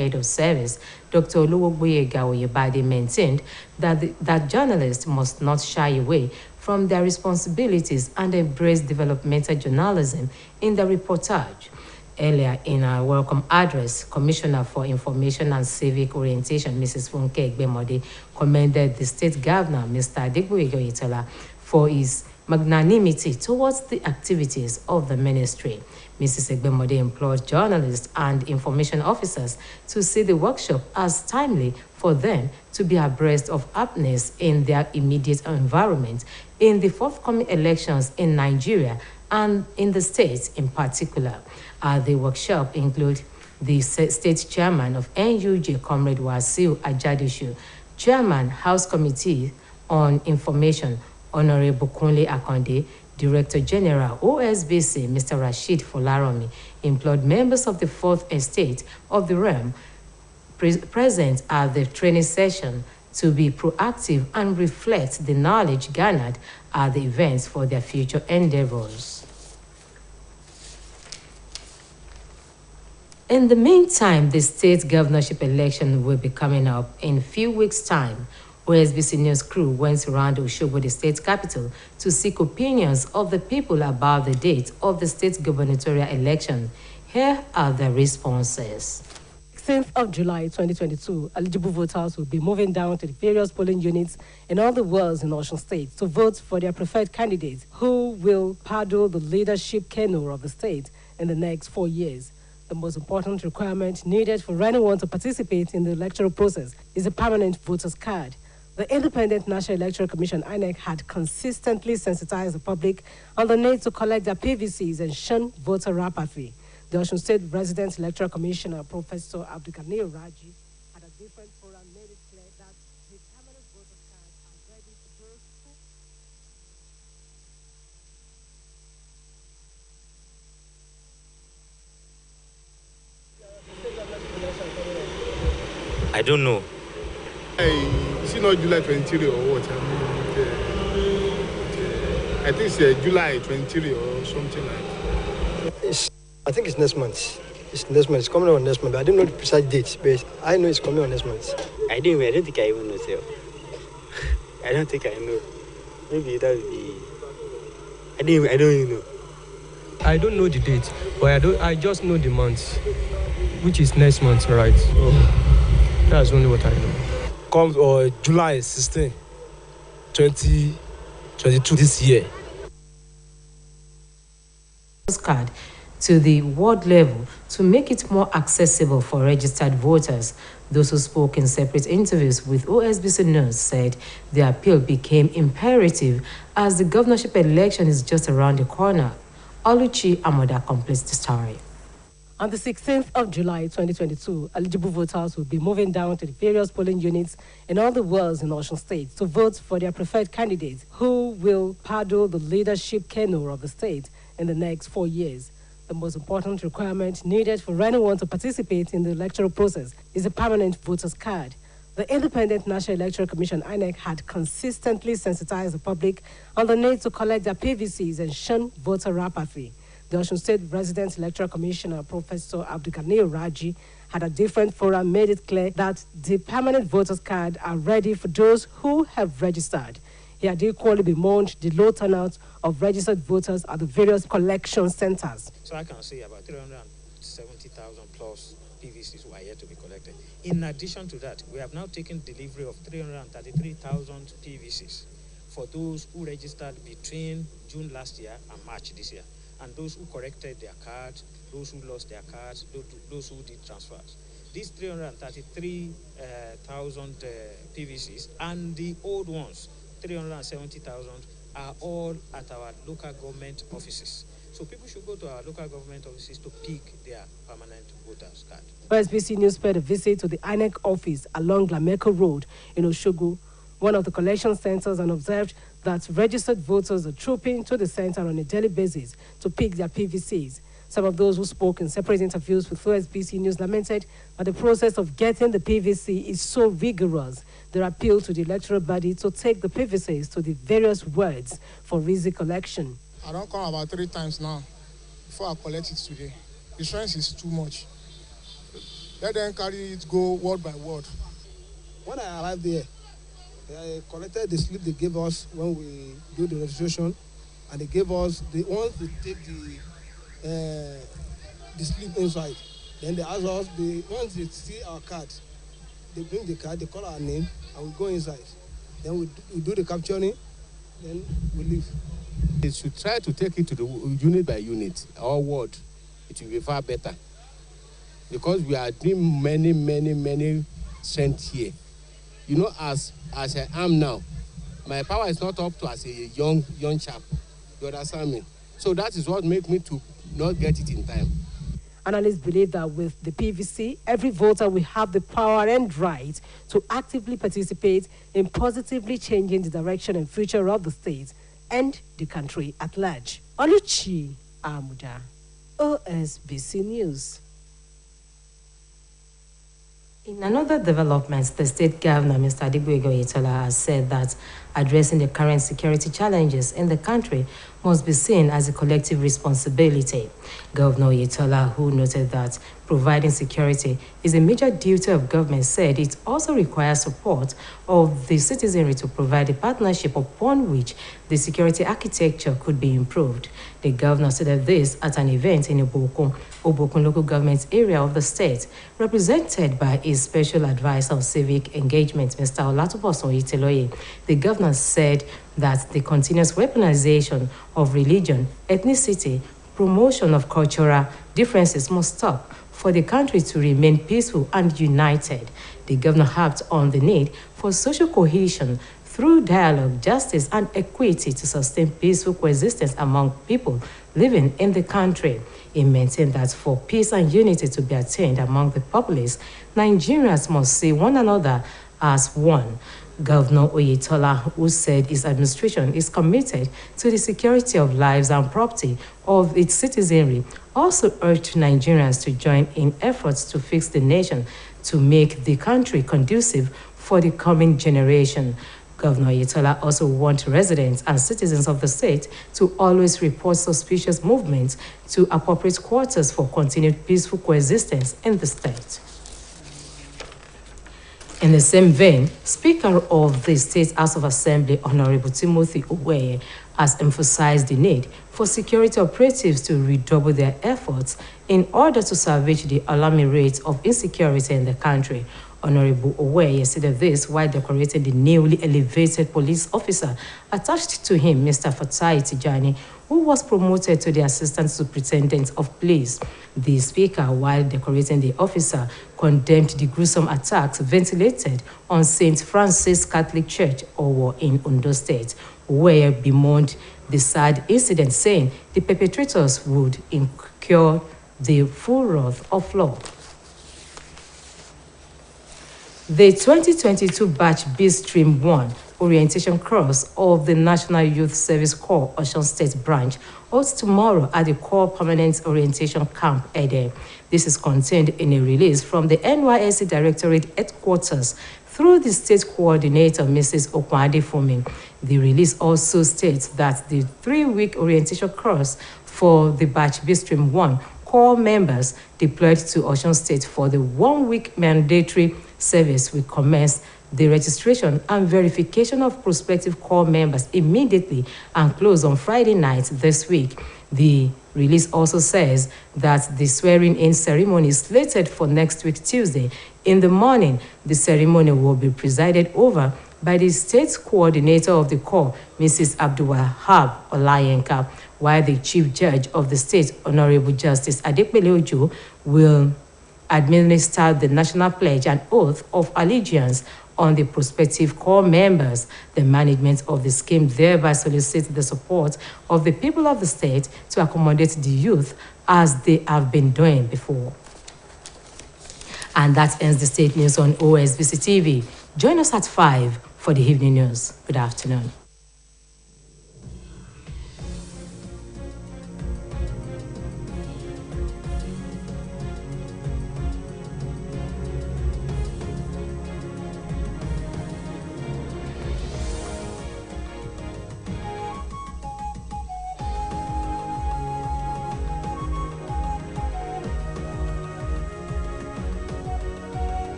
head of service, Dr. Oluwogboyega Oyebade, maintained that journalists must not shy away from their responsibilities and embrace developmental journalism in the reportage. Earlier in her welcome address, Commissioner for Information and Civic Orientation, Mrs. Funke Egbemode, commended the state governor, Mr. Adegboyega Oyetola, for his magnanimity towards the activities of the ministry. Mrs. Egbemode implored journalists and information officers to see the workshop as timely for them to be abreast of happenings in their immediate environment in the forthcoming elections in Nigeria and in the states in particular. At the workshop include the state chairman of NUJ, Comrade Wasiu Ajadishu, chairman House Committee on Information, Honorable Kunle Akonde, Director General OSBC, Mr. Rashid Folaromi, implored members of the Fourth Estate of the realm present at the training session to be proactive and reflect the knowledge garnered at the events for their future endeavors. In the meantime, the state governorship election will be coming up in a few weeks' time. OSBC News crew went around Osogbo, the state capital, to seek opinions of the people about the date of the state gubernatorial election. Here are the responses. 16th of July 2022, eligible voters will be moving down to the various polling units in all the wards in Osun State to vote for their preferred candidates who will paddle the leadership canoe of the state in the next 4 years. The most important requirement needed for anyone to participate in the electoral process is a permanent voter's card. The Independent National Electoral Commission, INEC, had consistently sensitized the public on the need to collect their PVCs and shun voter apathy. The Osun State Resident Electoral Commissioner, Professor Abdulkanir Raji, had a different forum made it clear that the permanent voter's cards are ready for those who... I don't know. Is it not July 23 or what? I think it's July 23 or something like that. I think it's next month. It's next month. It's coming on next month. But I don't know the precise date, but I know it's coming on next month. I don't think I even know. So. I don't think I know. Maybe that would be... I don't even know. I don't know the date, but I just know the month, which is next month, right? So that's only what I know. Comes July 16, 2022 this year. Card to the ward level to make it more accessible for registered voters. Those who spoke in separate interviews with OSBC News said the appeal became imperative as the governorship election is just around the corner. Oluchi Amoda completes the story. On the 16th of July 2022, eligible voters will be moving down to the various polling units in all the wards in Osun State to vote for their preferred candidates who will paddle the leadership canoe of the state in the next 4 years. The most important requirement needed for anyone to participate in the electoral process is a permanent voter's card. The Independent National Electoral Commission, INEC, had consistently sensitized the public on the need to collect their PVCs and shun voter apathy. The Osun State Resident Electoral Commissioner, Professor Abdulkanir Raji, had a different forum made it clear that the permanent voter's card are ready for those who have registered. He had equally bemoaned the low turnout of registered voters at the various collection centers. So I can say about 370,000 plus PVCs who are yet to be collected. In addition to that, we have now taken delivery of 333,000 PVCs for those who registered between June last year and March this year, and those who corrected their cards, those who lost their cards, those who did transfers. These 333,000 PVCs and the old ones, 370,000, are all at our local government offices. So people should go to our local government offices to pick their permanent voters card. OSBC News paid a visit to the INEC office along Lameko Road in Osogbo, one of the collection centers, and observed that registered voters are trooping to the center on a daily basis to pick their PVCs. Some of those who spoke in separate interviews with OSBC News lamented that the process of getting the PVC is so rigorous. They appealed to the electoral body to take the PVCs to the various wards for easy collection. I don't come about 3 times now before I collect it today. The stress is too much. Let them carry it go word by word. When I arrived there, I collected the slip they gave us when we do the registration, and they gave us the once they take the slip inside. Then they ask us once they see our card, they bring the card, they call our name, and we go inside. Then we do the capturing, then we leave. They should try to take it to the unit by unit or ward. It will be far better. Because we are doing many strength here. You know, as I am now, my power is not up to as a young chap. You understand me? So that is what makes me to not get it in time. Analysts believe that with the PVC, every voter will have the power and right to actively participate in positively changing the direction and future of the state and the country at large. Oluchi Amuda, OSBC News. In another development, the state governor, Mr. Adigboyega Oyetola, has said that addressing the current security challenges in the country must be seen as a collective responsibility. Governor Oyetola, who noted that providing security is a major duty of government, said it also requires support of the citizenry to provide a partnership upon which the security architecture could be improved. The governor said this at an event in Obokun local government area of the state, represented by his special advisor on civic engagement, Mr. Olatubosun Oyiteloye. The governor said that the continuous weaponization of religion, ethnicity, promotion of cultural differences must stop for the country to remain peaceful and united. The governor harped on the need for social cohesion through dialogue, justice, and equity to sustain peaceful coexistence among people living in the country. He maintained that for peace and unity to be attained among the populace, Nigerians must see one another as one. Governor Oyetola, who said his administration is committed to the security of lives and property of its citizenry, also urged Nigerians to join in efforts to fix the nation to make the country conducive for the coming generation. Governor Oyetola also warned residents and citizens of the state to always report suspicious movements to appropriate quarters for continued peaceful coexistence in the state. In the same vein, Speaker of the State House of Assembly, Honorable Timothy Oweye, has emphasized the need for security operatives to redouble their efforts in order to salvage the alarming rates of insecurity in the country. Honorable Oweye said this while decorating the newly elevated police officer attached to him, Mr. Fatai Tijani, who was promoted to the Assistant Superintendent of Police. The Speaker, while decorating the officer, condemned the gruesome attacks ventilated on St. Francis Catholic Church, Owo, in Ondo State, where bemoaned the sad incident, saying the perpetrators would incur the full wrath of law. The 2022 Batch B Stream 1 orientation course of the National Youth Service Corps Osun State Branch holds tomorrow at the Corps Permanent Orientation Camp, Ede. This is contained in a release from the NYSC Directorate Headquarters through the State Coordinator, Mrs. Okwade Fumi. The release also states that the 3-week orientation course for the Batch B Stream 1 Corps members deployed to Osun State for the 1-week mandatory service will commence the registration and verification of prospective Corps members immediately and close on Friday night this week. The release also says that the swearing-in ceremony is slated for next week, Tuesday. In the morning, the ceremony will be presided over by the State Coordinator of the Corps, Mrs. Abdulwahab Olayenka, while the Chief Judge of the State, Honorable Justice Adepele Ojo, will administer the National Pledge and Oath of Allegiance on the prospective Corps members. The management of the scheme thereby solicits the support of the people of the state to accommodate the youth as they have been doing before. And that ends the state news on OSBC TV. Join us at 5 for the evening news. Good afternoon.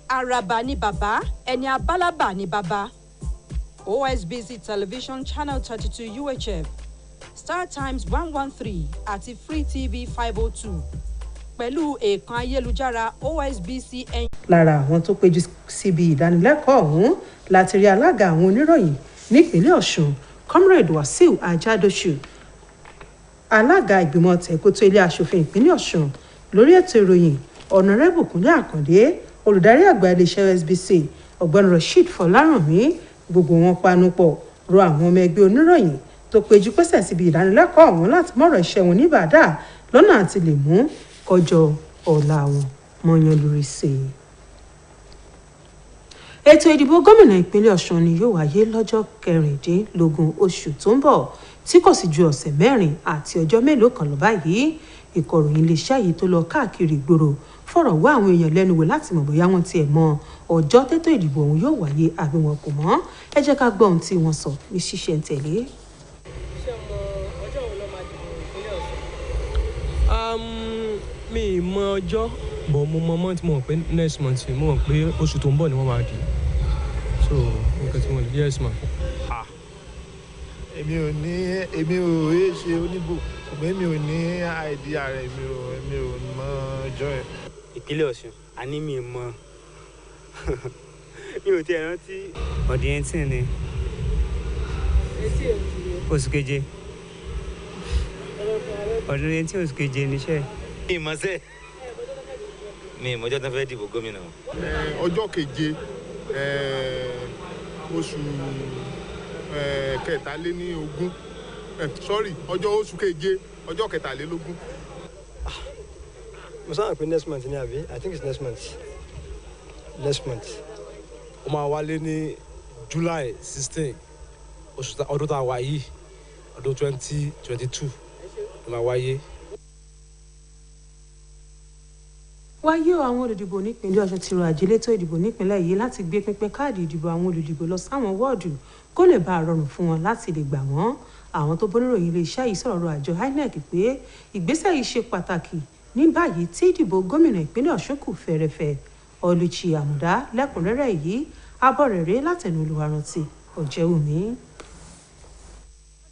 Àràbà ni bàbá, ẹni abálábà ni bàbá. OSBC Television Channel 32 UHF, Star Times 113 àti Free TV 502 pẹ̀lú èèkàn ayélujára OSBC. Lára àwọn tó péjú síbi ìdánilẹ́kọ̀ọ́ ọ̀hún láti rí alága àwọn oníròyìn nípínlẹ̀ Ọ̀ṣun, Comrade Wasiu Ajadosu, alága ìgbìmọ̀ tẹ̀kótó ilé aṣòfin ìpínlẹ̀ Ọ̀ṣun lórí ètò ìròyìn Ọ̀nàrẹ́bù Kúnlé Àkàndé, olùdarí àgbà iléeṣẹ́ OSBC ọ̀gbẹ́ni Rasheed Fọlárànmí. Gbogbo wọn panupọ̀ rọ àwọn ọmọ ẹgbẹ́ oníròyìn tó péjú pésẹ̀ síbi ìdánilẹ́kọ̀ọ́ ọ̀hún láti mọ̀rọ̀ iṣẹ́ wọn ní bàdà lọ́nà àti lè mú kọjọ ọ̀la wọn mọ́yán lórí sí i. Ètò ìdìbò gómìnà ìpínlẹ̀ Ọ̀ṣun ni yóò wáyé lọ́jọ́ 16 oṣù tó ń bọ̀ tí kò sì ju ọ̀sẹ̀ 4 àti ọjọ́ mélòó kan lọ báyìí. Ìkọ̀ròyìn iléeṣẹ́ yìí tó lọ káàkiri ìgboro fọ̀rọ̀ wá àwọn èèyàn lẹ́nu wò láti mọ̀ bóyá wọ́n tiẹ̀ mọ ọjọ́ tètò ìdìbò ọ̀hún yóò wáyé àbí wọn kò mọ̀. Ẹ jẹ́ ká gbọ́ ohun tí wọ́n sọ ní ṣísẹ̀ntẹ̀lé. Ṣé mọ ọjọ́ wo ló máa dìbò ìpínlẹ̀ Ọ̀ṣun? Mi ì mọ ọjọ́ bọ̀ mo mọ month mo mọ̀ pé next month mo mọ̀ pé oṣù tó ń bọ̀ ni wọ́n máa dì. So nǹkan tí mo lè yes ma. Èmi ò yé ṣe oníbò ṣùgbọ́n èmi ò ní àìdíyà rẹ̀ èmi ò mọ ọjọ́ ẹ̀. Ìpínlẹ̀ Ọ̀ṣun a ní mi mọ mi ò tiẹ̀ rántí. Ọdún 18 ni oṣù keje. Ọdún 18 oṣù keje níṣẹ́. Mi ì mọ̀ sẹ́ mi ì mọjọ́ tó fẹ́ dìbò gómìnà. Ọjọ́ keje oṣù kẹtàléníogún ọjọ́ oṣù keje ọjọ́ kẹtàlélógún. Mo sábà pé next month ni àbí? I think it's next month. Ó máa wálé ní July 16 ọdún tá a wà yìí, ọdún 2022 ó máa wáyé. Wáyé àwọn olùdìbò nípínlẹ̀ Ọ̀ṣun ti rọ àjọ elétò ìdìbò nípínlẹ̀ yìí láti gbé pínpín káàdì ìdìbò àwọn olùdìbò lọ sáwọn wọ́ọ̀dù kó lè bá a rọrùn fún wọn láti lè gbà wọ́n. Àwọn tó bóníròyìn iléeṣẹ́ yìí sọ̀rọ̀ àjọ INEC pé ìgbésẹ̀ yìí ṣe pàtàkì ní báyìí tí ìdìbò gómìnà ìpínlẹ̀ Ọ̀ṣun kù fẹ́rẹ́fẹ́. Olùchí Àmùdá lẹ́kùnrẹ́rẹ́ yìí abọ́ rẹ̀ rèé látẹnu Olúwarántí Ọ̀jẹ̀wùmí.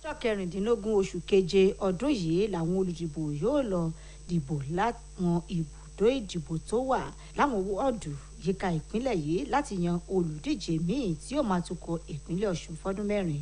Ọjọ́ 16 oṣù keje ọdún yìí làwọn olùdìbò yóò lọ dìbò láwọn ibùdó ìdìbò tó wà láwọn wọ́ọ̀dù yíká ìpínlẹ̀ yìí láti yan olùdíje míì tí yóò máa tukọ̀ ìpínlẹ̀ Ọ̀ṣun fọ́dún 4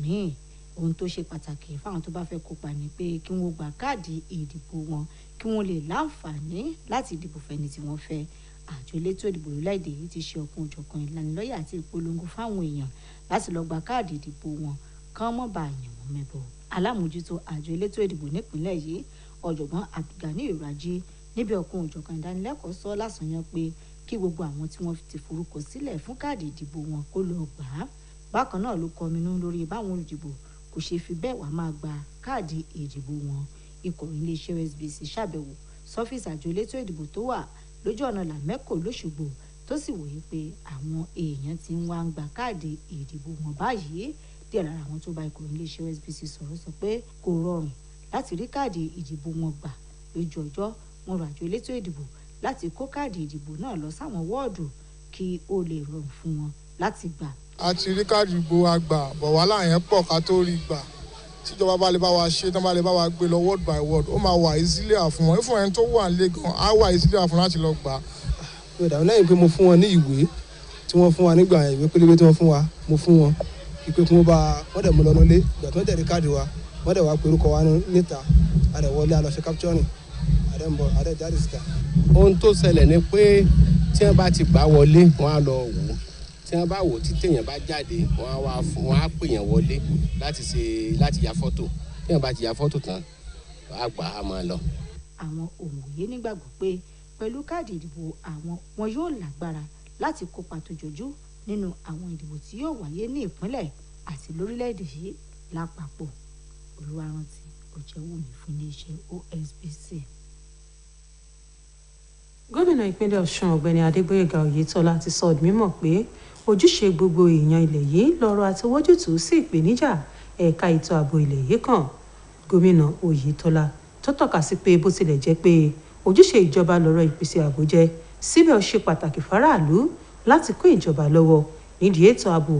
míì. Ohun tó ṣe pàtàkì fáwọn tó bá fẹ́ kópa ni pé kí wọ́n gba káàdì ìdìbò wọn kí wọ́n lè láǹfààní láti dìbò fẹ́ni tí wọ́n fẹ́. Àjọ elétò ìdìbò orílẹ̀-èdè yìí ti ṣe ọ̀kan òjọ̀kan ìlanilọ́yẹ̀ àti ìpolongo fáwọn èèyàn láti lọ gba káàdì ìdìbò wọn kán mọ́ bá yàn wọ́n mẹ́bọ. Alámòjútó àjọ elétò ìdìbò nípìnlẹ̀ yìí ọ̀jọ̀gbọ́n Abdulgani Ìrajì níbi ọ̀kan òjọ̀kan ìdánilẹ́kọ̀ọ́ sọ lásànyàn pé kí gbogbo àwọn tí wọ́n ti forúkọ sílẹ̀ fún káàdì ìdìbò wọn kó lọ gbà á. Bákan náà ló kọminú lórí báwọn olùdìbò kò ṣe fi bẹ́ẹ̀ wá máa gba káàdì ìdìbò wọn. Ìkọ̀ròyìn iléeṣẹ́ OSBC ṣàbẹ̀wò sọ́fíìsì àjọ elétò ìdìbò tó wà lójú ọ̀nà Làmẹ́kò lóṣogbo tó sì wòye pé àwọn èèyàn ti ń wá ń gba káàdì ìdìbò wọn báyìí. Díẹ̀ lára àwọn tó bá ìkọ̀ròyìn iléeṣẹ́ OSBC sọ̀rọ̀ sọ pé kò rọrùn láti rí káàdì ìdìbò wọn gbà lójú ọjọ́. Wọ́n rọ àjọ elétò ìdìbò láti kó káàdì ìdìbò náà lọ sáwọn wọ́ọ̀dù kí ó lè rọrùn fún wọn láti gbà. A ti rí káàdì ìbò àgbà bọ̀ wàhálà yẹn pọ̀ ká tó rí gbà. Tíjọba bá lè bá wa ṣe tán bá lè bá wa gbé lọ word by word ó máa wà easily fún wọn. Ìfún ẹni tó wà nílé gan á wà easily fún láti lọ gbà. Lẹ́yìn pé mo fún wọn ní ìwé tí wọ́n fún wa nígbà ìwé pélébé tí wọ́n fún wa mo fún wọn ìpè tí wọ́n dẹ̀ mú lọ nílé ìgbà tí wọ́n tẹ̀lé káàdì wa wọ́n dẹ̀ wá pé orúkọ wa níta a dẹ̀ wọlé a lọ ṣe capturing a dẹ̀ ń bọ̀ a dẹ̀ jáde síta. Ohun tó ṣẹlẹ̀ ni pé tí wọ́n bá ti gbà wọlé wọ́n á lọ wò ó tí wọ́n bá wò ó tí téèyàn bá jáde wọ́n á pè yàn wọlé láti ya fọ́tò tí wọ́n bá ti ya fọ́tò tán wọ́n á gbà á máa lọ. Àwọn òǹwòye nígbàgbọ́ pé pẹ̀lú káàdì ìdìbò àwọn wọn yóò lágbára láti kópa tó jọjú nínú àwọn ìdìbò tí yóò wáyé ní ìpínlẹ̀ àti lórílẹ̀‐èdè yìí lápapọ̀. Olúwarántí Ọ̀jẹ̀wùmí fún iléeṣẹ́ OSBC. Gómìnà ìpínlẹ̀ Ọ̀ṣun ọ̀gbẹ́ni Adégbóyèga Oyètọ́lá ti sọ ọdún mímọ̀ pé ojúṣe gbogbo èèyàn ilẹ̀ yìí lọ́rọ̀ àti wójútùú sí ìpèníjà ẹ̀ka ètò ààbò ilẹ̀ yìí kan. Gómìnà Oyètọ́lá tó tọ́ka sí pé bó tilẹ̀ jẹ́ pé ojúṣe ìjọba lọ́rọ̀ ìpèsè ààbò jẹ́ síbẹ̀ ó ṣe pàtàkì fáráàlú láti kó ìjọba lọ́wọ́ nídìí ètò ààbò.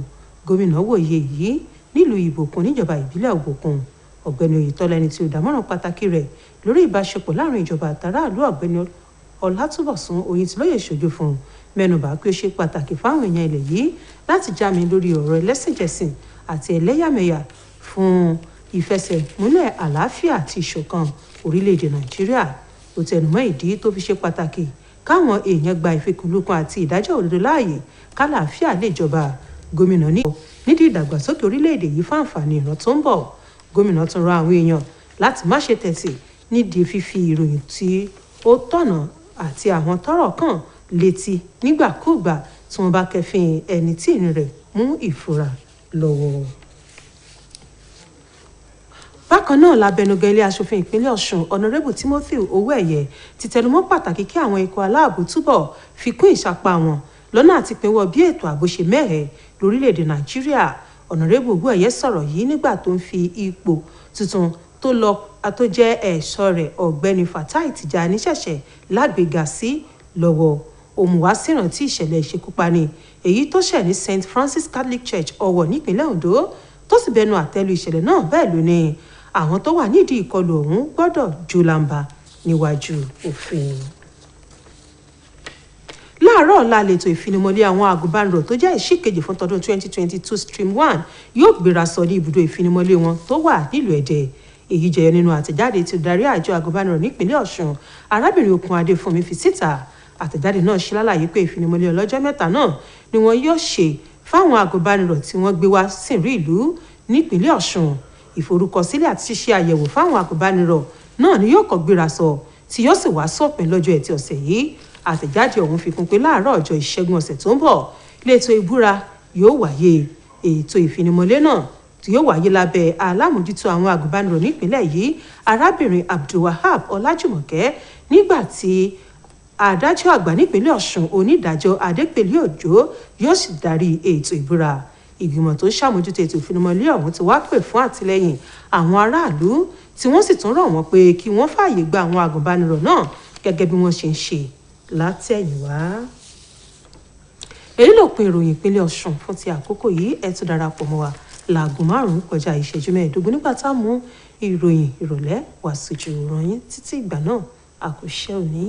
Gómìnà wòye yìí nílùú Ìbòkun níjọba ìbílẹ̀ Òbòkun. Ọ̀gbẹ́ni Oyètọ́lá ẹni tí olùdámọ̀ràn pàtàkì rẹ̀ lórí ìbáṣepọ̀ láàrin ìjọba àtàráàlú ọ̀gbẹ́ni Ọlátúbọ̀sún Oyètìlóye ṣojú fún mẹ́nubà pé ó ṣe pàtàkì fáwọn èèyàn ilẹ̀ yìí láti jámi lórí ọ̀rọ̀ ẹlẹ́sìnjẹsìn àti ẹlẹ́yàmẹ̀yà fún ìfẹsẹ̀múlẹ̀ àlàáfíà àti ìṣọ̀kan orílẹ̀-èdè Nàìjíríà. Ó tẹnumọ́ ìdí tó fi ṣe pàtàkì káwọn èèyàn gba ìfikùnlukùn àti ìdájọ́ òdodo láàyè kálàáfíà lè jọba. Gómìnà nídìí ìdàgbàsókè orílẹ̀-èdè yìí fún àǹfààní ìran tó ń bọ̀. Gómìnà tún rọ àwọn èèyàn láti má ṣe tẹ̀sí nídìí fífi ìròyìn tí ó tọ̀nà àti àwọn tọ́rọ̀ kàn létí nígbàkúùgbà tí wọ́n bá kẹ́fìn ẹni tí ìrìn rẹ̀ mú ìfura lọ́wọ́. Bákan náà lábẹnugan ilé aṣòfin ìpínlẹ̀ Ọ̀ṣun Honorable Timothy Owóẹ̀yẹ ti tẹnumọ́ pàtàkì kí àwọn ikọ̀ aláàbò túbọ̀ fi kún ìsapá wọn lọ́nà àti pinwọ́ bí ètò ààbò ṣe mẹ́hẹ̀ lórílẹ̀‐èdè Nàìjíríà. Honorable Owóẹ̀yẹ sọ̀rọ̀ yìí nígbà tó ń fi ipò tuntun tó jẹ́ ẹ̀ṣọ́ rẹ̀ ọ̀gbẹ́ni Fatai Tijani ṣẹ̀ṣẹ̀ lágbègà sí lọ́wọ́. Òmùwá sírántí ìṣẹ̀lẹ̀ ìṣekúpani èyí tó ṣẹ̀ ní St Francis Catholic Church Ọ̀wọ̀ nípínlẹ̀ Ondo tó sì bẹnu àtẹ́lu ìṣẹ̀lẹ̀ náà bẹ́ẹ̀ ló ní àwọn tó wà nídìí ìkọlù ọ̀hún gbọ́dọ̀ jólàǹbà níwájú òfin. Láàárọ̀ ọ̀la lètò ìfinimọ̀lé àwọn agùnbánirọ̀ tó jẹ́ ìṣìkejì fún tọdún 2022 Stream 1 yóò gbéra sọ ní ibùdó ìfinimọ̀lé wọn tó wà nílùú Ẹdẹ. Èyí jẹyọ nínú àtẹ̀jáde tí darí àjọ agùnbánirọ̀ nípínlẹ̀ Ọ̀ṣun arábìnrin Okun Adéfúnmi fi síta. Àtẹ̀jáde náà ṣe lálàyé pé ìfinimọ̀lé ọlọ́jọ́ mẹ́ta náà ni wọ́n yóò ṣe fáwọn agùnbánirọ̀ tí wọ́n gbé wá sìnrú ìlú nípínlẹ̀ Ọ̀ṣun. Ìforúkọsílẹ̀ àti ṣíṣe àyẹ̀wò fáwọn agùnbánirọ̀ náà ni yóò kọ́ gbéra sọ tí yóò sì wá sópin lọ́jọ́ Ẹtì ọ̀sẹ̀ yìí. Àtẹ̀jáde ọ̀hún fi kún pé láàárọ̀ ọjọ́ Ìṣẹ́gun ọ̀sẹ̀ tó ń bọ̀ lẹ́tọ̀ ìbúra yóò wáyé. Ètò ìfinimọ̀lé náà tí yóò wáyé lábẹ́ alámòjútó àwọn agùnbánirọ̀ nípínlẹ̀ yìí arábìnrin Abdulwahab Ọlájùmọ̀kẹ́ nígbà tí adájọ́ àgbà nípínlẹ̀ Ọ̀ṣun onídàájọ́ Adépèlé Òjó yóò sì darí ètò ìbúra. Ìgbìmọ̀ tó ṣàmójútó ètò ìfinimọ̀lé ọ̀hún ti wá pè fún àtìlẹ́yìn àwọn aráàlú tí wọ́n sì tún rọ̀ wọ́n pé kí wọ́n fààyè gba àwọn agùnbánirọ̀ náà gẹ́gẹ́ bí wọ́n ṣe ń ṣe látẹ̀yìnwá. Èyí ló pin ìròyìn ìpínlẹ̀ Ọ̀ṣun fún ti àkókò yìí. Ẹ tún darapọ̀ mọ́ wa láago 5 kọjá ìṣẹ́jú 15 nígbà tá a mú ìròyìn ìrọ̀lẹ́ wá sójú ìròyìn títí ìgbà náà a kò ṣẹ́ òní.